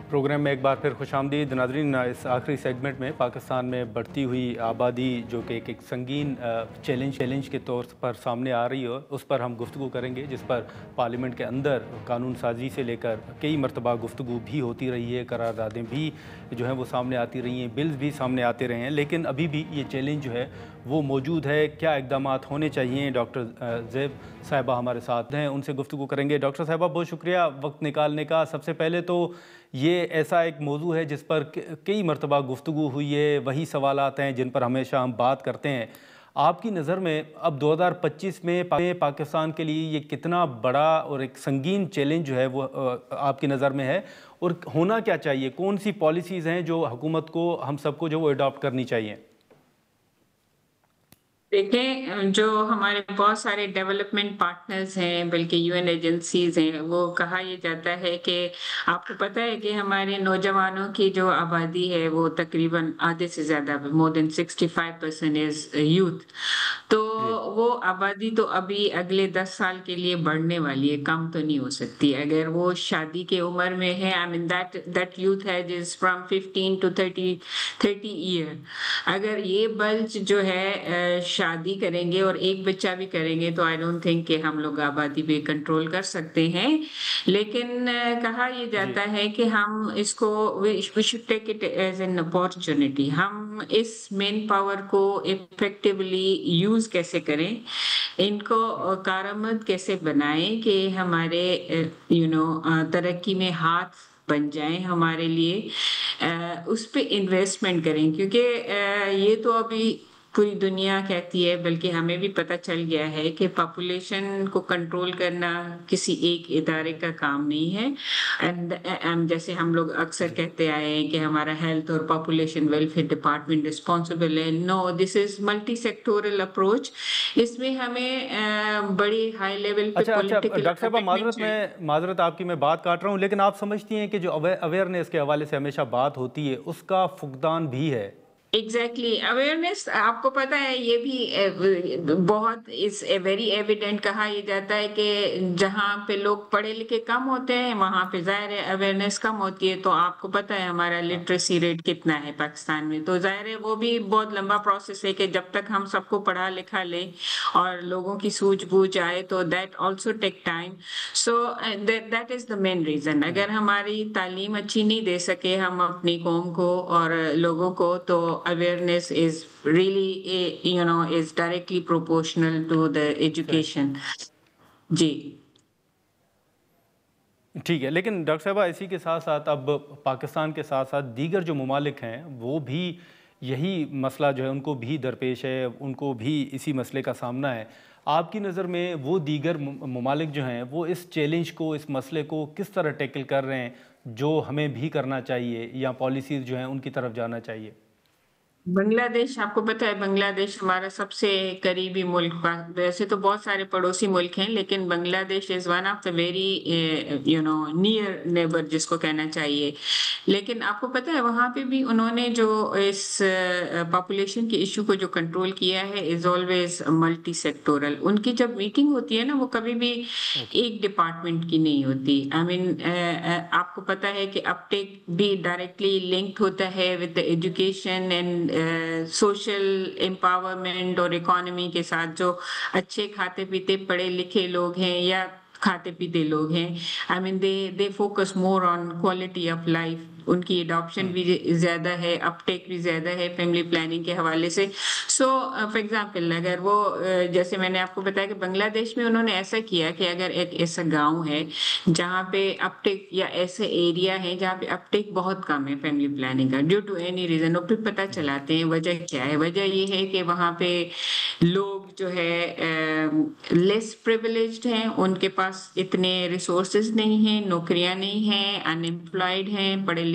Programme میں ایک بار پھر خوش آمدید ناظرین۔ اس آخری سیگمنٹ میں پاکستان میں بڑھتی ہوئی آبادی جو کہ ایک سنگین چیلنج کے طور پر سامنے آ رہی ہے، اس پر ہم گفتگو کریں گے، جس پر پارلیمنٹ کے اندر قانون سازی سے لے کر کئی مرتبہ گفتگو بھی ہوتی رہی ہے، قراردادیں بھی جو ہیں وہ سامنے آتی رہی ہیں، بلز بھی سامنے آتے رہے ہیں، لیکن ابھی بھی یہ چیلنج جو ہے وہ موجود ہے۔ کیا اقدامات ہونے چاہیے؟ ڈاکٹر زیب صاحبہ ہمارے ساتھ ہیں، ان سے گفتگو کریں گے۔ ڈاکٹر صاحبہ بہت شکریہ وقت نکالنے کا۔ سب سے پہلے تو یہ ایسا ایک موضوع ہے جس پر کئی مرتبہ گفتگو ہوئی ہے، وہی سوالات ہیں جن پر ہمیشہ ہم بات کرتے ہیں۔ آپ کی نظر میں اب 2025 میں پاکستان کے لیے یہ کتنا بڑا اور ایک سنگین چیلنج جو ہے وہ آپ کی نظر میں ہے، اور ہونا کیا چاہیے؟ کون سی پالیسیز ہیں جو حکومت کو، ہم سب کو جو وہ اڈاپٹ کرنی چاہیے؟ دیکھیں، جو ہمارے بہت سارے ڈیولپمنٹ پارٹنرز ہیں، بلکہ یو این ایجنسیز ہیں، وہ کہا یہ جاتا ہے کہ آپ کو پتہ ہے کہ ہمارے نوجوانوں کی جو آبادی ہے وہ تقریباً آدھے سے زیادہ، more than 65% is youth۔ تو وہ آبادی تو ابھی اگلے 10 سال کے لیے بڑھنے والی ہے، کم تو نہیں ہو سکتی۔ اگر وہ شادی کے عمر میں ہے، I mean that youth age is from 15 to 30 year۔ اگر یہ بلج جو ہے شادی کریں گے اور ایک بچہ بھی کریں گے تو I don't think کہ ہم لوگ آبادی پہ کنٹرول کر سکتے ہیں، لیکن کہا یہ جاتا ہے کہ ہم اس کو we should take it as an opportunity۔ ہم اس مین پاور کو افیکٹولی یوز کیسے کریں، ان کو کارآمد کیسے بنائیں کہ ہمارے ترقی میں ہاتھ بن جائیں ہمارے لیے، اس پہ انویسٹمنٹ کریں، کیونکہ یہ تو ابھی پوری دنیا کہتی ہے، بلکہ ہمیں بھی پتہ چل گیا ہے کہ پاپولیشن کو کنٹرول کرنا کسی ایک ادارے کا کام نہیں ہے۔ جیسے ہم لوگ اکثر کہتے آئے ہیں کہ ہمارا ہیلتھ اور پاپولیشن ویلفیئر ڈپارٹمنٹ رسپانسبل ہے۔ نو، دس از ملٹی سیکٹورل اپروچ۔ اس میں ہمیں بڑی ہائی لیول پہ پولیٹیکل ڈاکٹر صاحبہ معذرت آپ کی، میں بات کاٹ رہا ہوں، لیکن آپ سمجھتی ہیں کہ جو اویئرنیس کے حوالے سے ہمیشہ بات ہوتی ہے اس کا فقدان بھی ہے؟ ایگزیکٹلی، اویئرنیس آپ کو پتہ ہے یہ بھی بہت از ویری ایویڈنٹ۔ کہا یہ جاتا ہے کہ جہاں پہ لوگ پڑھے لکھے کم ہوتے ہیں وہاں پہ ظاہر ہے اویئرنیس کم ہوتی ہے۔ تو آپ کو پتہ ہے ہمارا لٹریسی ریٹ کتنا ہے پاکستان میں، تو ظاہر ہے وہ بھی بہت لمبا پروسیس ہے کہ جب تک ہم سب کو پڑھا لکھا لیں اور لوگوں کی سوجھ بوجھ آئے تو that also take time. So that is the main reason. اگر ہماری تعلیم اچھی نہیں دے سکے ہم اپنی قوم کو اور لوگوں کو، تو awareness is really is directly proportional to the education۔ جی ٹھیک ہے، لیکن ڈاکٹر صاحبہ اسی کے ساتھ ساتھ اب پاکستان کے ساتھ ساتھ دیگر جو ممالک ہیں وہ بھی یہی مسئلہ جو ہے ان کو بھی درپیش ہے، ان کو بھی اسی مسئلے کا سامنا ہے۔ آپ کی نظر میں وہ دیگر ممالک جو ہیں وہ اس چیلنج کو، اس مسئلے کو کس طرح ٹیکل کر رہے ہیں، جو ہمیں بھی کرنا چاہیے یا پالیسیز جو ہیں ان کی طرف جانا چاہیے؟ بنگلہ دیش، آپ کو پتہ ہے بنگلہ دیش ہمارا سب سے قریبی ملک، ویسے تو بہت سارے پڑوسی ملک ہیں لیکن بنگلہ دیش is one of the very near neighbour جس کو کہنا چاہیے۔ لیکن آپ کو پتہ ہے وہاں پہ بھی انہوں نے جو اس پاپولیشن کے ایشو کو جو کنٹرول کیا ہے از آلویز ملٹی سیکٹورل۔ ان کی جب میٹنگ ہوتی ہے نا وہ کبھی بھی ایک ڈپارٹمنٹ کی نہیں ہوتی۔ آئی مین آپ کو پتہ ہے کہ اپ ٹیک بھی ڈائریکٹلی لنکڈ ہوتا ہے with education and social empowerment اور اکانومی کے ساتھ۔ جو اچھے کھاتے پیتے پڑھے لکھے لوگ ہیں یا کھاتے پیتے لوگ ہیں، I mean they focus more on quality of life. ان کی اڈاپشن بھی زیادہ ہے، اپ ٹیک بھی زیادہ ہے فیملی پلاننگ کے حوالے سے۔ سو فار ایگزامپل اگر وہ جیسے میں نے آپ کو بتایا کہ بنگلہ دیش میں انہوں نے ایسا کیا کہ اگر ایک ایسا گاؤں ہے جہاں پہ اپ ٹیک، یا ایسے ایریا ہے جہاں پہ اپ ٹیک بہت کم ہے فیملی پلاننگ کا، ڈیو ٹو اینی ریزن، اور پھر پتہ چلاتے ہیں وجہ کیا ہے۔ وجہ یہ ہے کہ وہاں پہ لوگ جو ہے لیس پریویلیجڈ ہیں، ان کے پاس اتنے ریسورسز نہیں ہیں، نوکریاں نہیں ہیں، ان امپلائڈ ہیں، پڑھے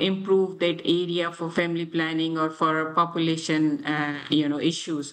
improve that area for family planning or for population issues।